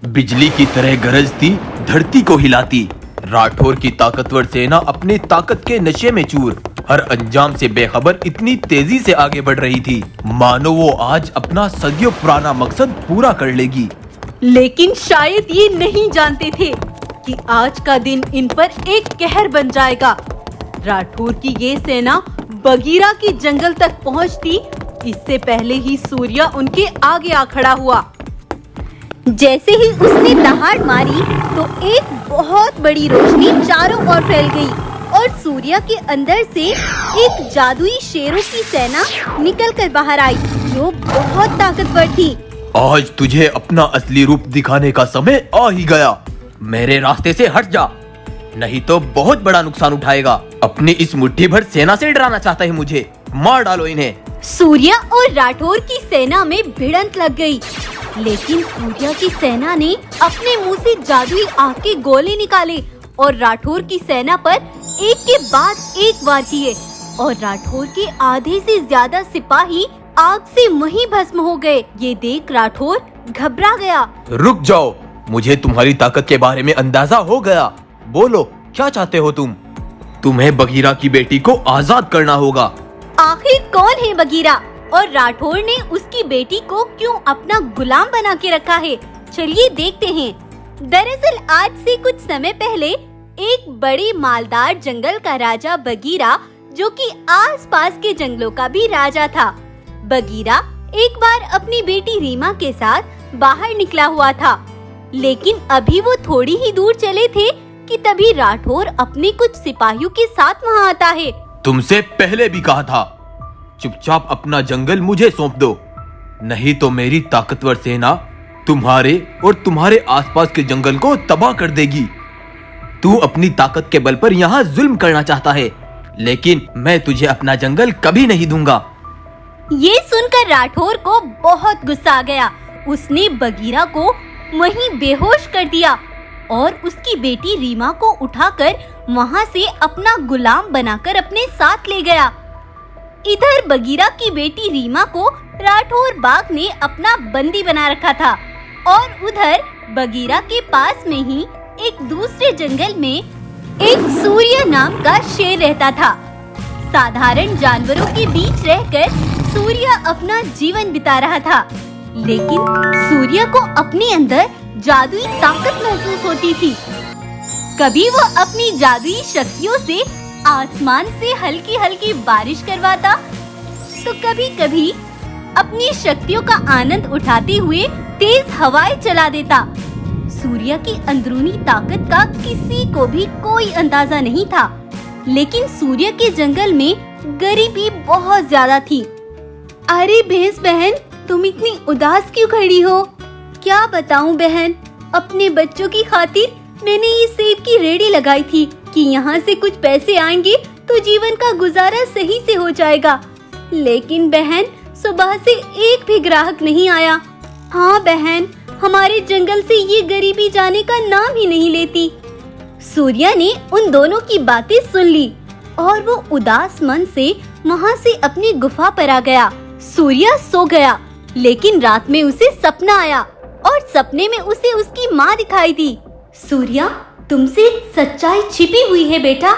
बिजली की तरह गरजती, धरती को हिलाती। राठौर की ताकतवर सेना अपनी ताकत के नशे में चूर, हर अंजाम से बेखबर इतनी तेजी से आगे बढ़ रही थी, मानो वो आज अपना सदियों पुराना मकसद पूरा कर लेगी। लेकिन शायद ये नहीं जानते थे कि आज का दिन इन पर एक कहर बन जाएगा। राठौर की ये सेना बगीरा की जंगल तक पहुंचती, इससे पहले ही सूर्या उनके आगे आ खड़ा हुआ। जैसे ही उसने दहाड़ मारी तो एक बहुत बड़ी रोशनी चारों ओर फैल गई और सूर्या के अंदर से एक जादुई शेरों की सेना निकलकर बाहर आई, जो बहुत ताकतवर थी। आज तुझे अपना असली रूप दिखाने का समय आ ही गया। मेरे रास्ते से हट जा, नहीं तो बहुत बड़ा नुकसान उठाएगा। अपनी इस मुट्ठी भर सेना से डराना चाहता है मुझे, मार डालो इन्हें। सूर्या और राठौर की सेना में भिड़ंत लग गई, लेकिन सूर्या की सेना ने अपने मुंह से जादुई आग के गोले निकाले और राठौर की सेना पर एक के बाद एक वार किए और राठौर के आधे से ज्यादा सिपाही आग से वहीं भस्म हो गए। ये देख राठौर घबरा गया। रुक जाओ, मुझे तुम्हारी ताकत के बारे में अंदाजा हो गया। बोलो, क्या चाहते हो तुम? तुम्हें बगीरा की बेटी को आजाद करना होगा। आखिर कौन है बगीरा और राठौर ने उसकी बेटी को क्यों अपना गुलाम बना के रखा है? चलिए देखते हैं। दरअसल आज से कुछ समय पहले एक बड़े मालदार जंगल का राजा बगीरा, जो कि आसपास के जंगलों का भी राजा था। बगीरा एक बार अपनी बेटी रीमा के साथ बाहर निकला हुआ था, लेकिन अभी वो थोड़ी ही दूर चले थे कि तभी राठौर अपने कुछ सिपाहियों के साथ वहाँ आता है। तुमसे पहले भी कहा था, चुपचाप अपना जंगल मुझे सौंप दो, नहीं तो मेरी ताकतवर सेना तुम्हारे और तुम्हारे आसपास के जंगल को तबाह कर देगी। तू अपनी ताकत के बल पर यहाँ जुल्म करना चाहता है, लेकिन मैं तुझे अपना जंगल कभी नहीं दूंगा। ये सुनकर राठौर को बहुत गुस्सा आ गया। उसने बगीरा को वहीं बेहोश कर दिया और उसकी बेटी रीमा को उठाकर वहाँ से अपना गुलाम बनाकर अपने साथ ले गया। इधर बगीरा की बेटी रीमा को राठौर बाग ने अपना बंदी बना रखा था और उधर बगीरा के पास में ही एक दूसरे जंगल में एक सूर्य नाम का शेर रहता था। साधारण जानवरों के बीच रहकर सूर्य अपना जीवन बिता रहा था, लेकिन सूर्य को अपने अंदर जादुई ताकत महसूस होती थी। कभी वो अपनी जादुई शक्तियों से आसमान से हल्की हल्की बारिश करवाता, तो कभी कभी अपनी शक्तियों का आनंद उठाते हुए तेज हवाएं चला देता। सूर्य की अंदरूनी ताकत का किसी को भी कोई अंदाजा नहीं था, लेकिन सूर्य के जंगल में गरीबी बहुत ज्यादा थी। अरे भैंस बहन, तुम इतनी उदास क्यों खड़ी हो? क्या बताऊं बहन, अपने बच्चों की खातिर मैंने ये सेब की रेहड़ी लगाई थी कि यहाँ से कुछ पैसे आएंगे तो जीवन का गुजारा सही से हो जाएगा। लेकिन बहन, सुबह से एक भी ग्राहक नहीं आया। हाँ बहन, हमारे जंगल से ये गरीबी जाने का नाम ही नहीं लेती। सूर्य ने उन दोनों की बातें सुन ली और वो उदास मन से वहाँ से अपनी गुफा पर आ गया। सूर्य सो गया, लेकिन रात में उसे सपना आया और सपने में उसे उसकी माँ दिखाई दी। सूर्या, तुमसे सच्चाई छिपी हुई है बेटा,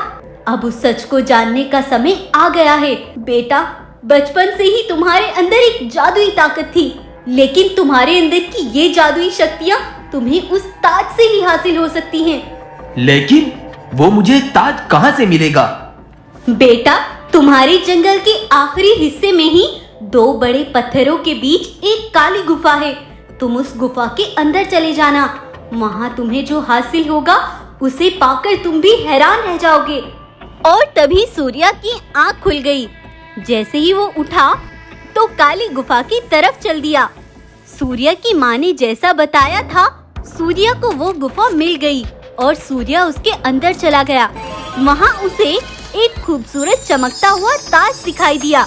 अब उस सच को जानने का समय आ गया है। बेटा, बचपन से ही तुम्हारे अंदर एक जादुई ताकत थी, लेकिन तुम्हारे अंदर की ये जादुई शक्तियाँ तुम्हें उस ताज से ही हासिल हो सकती हैं। लेकिन वो मुझे ताज कहाँ से मिलेगा? बेटा, तुम्हारे जंगल के आखिरी हिस्से में ही दो बड़े पत्थरों के बीच एक काली गुफा है। तुम उस गुफा के अंदर चले जाना, वहाँ तुम्हें जो हासिल होगा उसे पाकर तुम भी हैरान रह जाओगे। और तभी सूर्या की आँख खुल गई। जैसे ही वो उठा तो काली गुफा की तरफ चल दिया। सूर्या की माँ ने जैसा बताया था, सूर्या को वो गुफा मिल गई और सूर्या उसके अंदर चला गया। वहाँ उसे एक खूबसूरत चमकता हुआ ताज दिखाई दिया।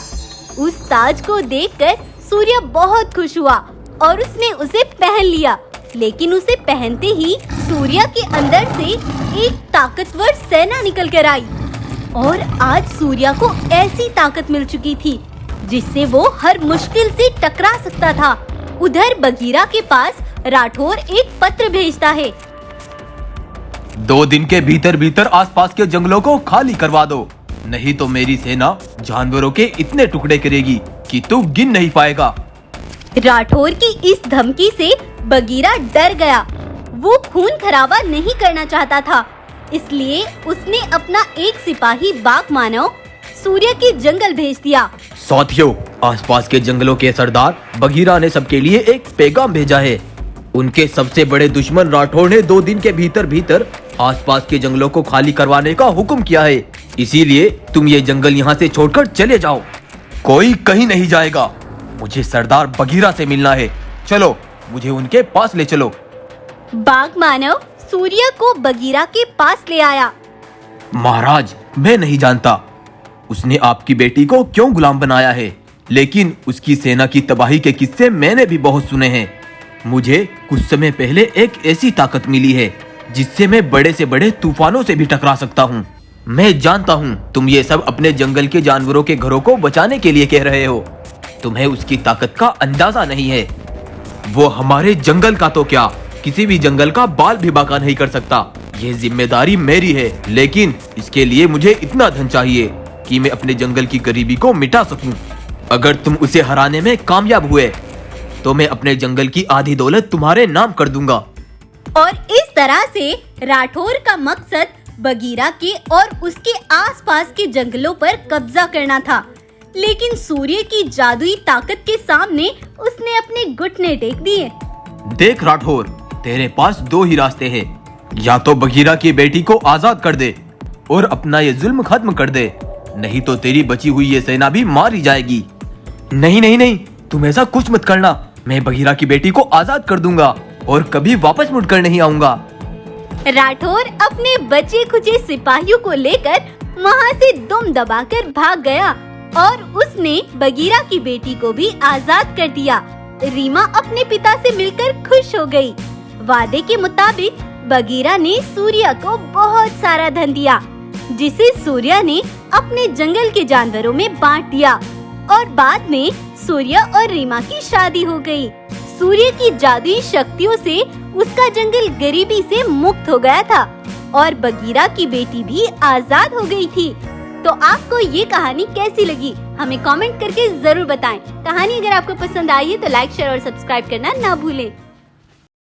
उस ताज को देखकर सूर्या बहुत खुश हुआ और उसने उसे पहन लिया, लेकिन उसे पहनते ही सूर्या के अंदर से एक ताकतवर सेना निकल कर आई और आज सूर्या को ऐसी ताकत मिल चुकी थी जिससे वो हर मुश्किल से टकरा सकता था। उधर बगीरा के पास राठौर एक पत्र भेजता है। 2 दिन के भीतर भीतर आसपास के जंगलों को खाली करवा दो, नहीं तो मेरी सेना जानवरों के इतने टुकड़े करेगी कि तू गिन नहीं पाएगा। राठौर की इस धमकी से बगीरा डर गया। वो खून खराबा नहीं करना चाहता था, इसलिए उसने अपना एक सिपाही बाघ मानव सूर्य के जंगल भेज दिया। साथियों, आसपास के जंगलों के सरदार बगीरा ने सबके लिए एक पैगाम भेजा है। उनके सबसे बड़े दुश्मन राठौर ने 2 दिन के भीतर भीतर आसपास के जंगलों को खाली करवाने का हुक्म किया है। इसीलिए तुम ये जंगल यहाँ से छोड़कर चले जाओ। कोई कहीं नहीं जाएगा। मुझे सरदार बगीरा से मिलना है। चलो, मुझे उनके पास ले चलो। बाघ मानव सूर्य को बगीरा के पास ले आया। महाराज, मैं नहीं जानता उसने आपकी बेटी को क्यों गुलाम बनाया है, लेकिन उसकी सेना की तबाही के किस्से मैंने भी बहुत सुने हैं। मुझे कुछ समय पहले एक ऐसी ताकत मिली है जिससे मैं बड़े से बड़े तूफानों से भी टकरा सकता हूँ। मैं जानता हूँ तुम ये सब अपने जंगल के जानवरों के घरों को बचाने के लिए कह रहे हो। तुम्हें उसकी ताकत का अंदाजा नहीं है। वो हमारे जंगल का तो क्या, किसी भी जंगल का बाल भी बांका नहीं कर सकता। ये जिम्मेदारी मेरी है, लेकिन इसके लिए मुझे इतना धन चाहिए कि मैं अपने जंगल की गरीबी को मिटा सकूं। अगर तुम उसे हराने में कामयाब हुए तो मैं अपने जंगल की आधी दौलत तुम्हारे नाम कर दूंगा। और इस तरह से राठौर का मकसद बगीरा के और उसके आसपास के जंगलों पर कब्जा करना था, लेकिन सूर्य की जादुई ताकत के सामने उसने अपने घुटने टेक दिए। देख राठौर, तेरे पास 2 ही रास्ते हैं। या तो बगीरा की बेटी को आजाद कर दे और अपना ये जुल्म खत्म कर दे, नहीं तो तेरी बची हुई ये सेना भी मारी जाएगी। नहीं नहीं नहीं, तुम ऐसा कुछ मत करना। मैं बगीरा की बेटी को आजाद कर दूंगा और कभी वापस मुड़कर नहीं आऊंगा। राठौर अपने बचे खुचे सिपाहियों को लेकर वहाँ से दुम दबाकर भाग गया और उसने बगीरा की बेटी को भी आजाद कर दिया। रीमा अपने पिता से मिलकर खुश हो गई। वादे के मुताबिक बगीरा ने सूर्य को बहुत सारा धन दिया, जिसे सूर्य ने अपने जंगल के जानवरों में बांट दिया और बाद में सूर्य और रीमा की शादी हो गई। सूर्य की जादुई शक्तियों से उसका जंगल गरीबी से मुक्त हो गया था और बगीरा की बेटी भी आजाद हो गई थी। तो आपको ये कहानी कैसी लगी, हमें कमेंट करके जरूर बताएं। कहानी अगर आपको पसंद आई है तो लाइक, शेयर और सब्सक्राइब करना ना भूलें।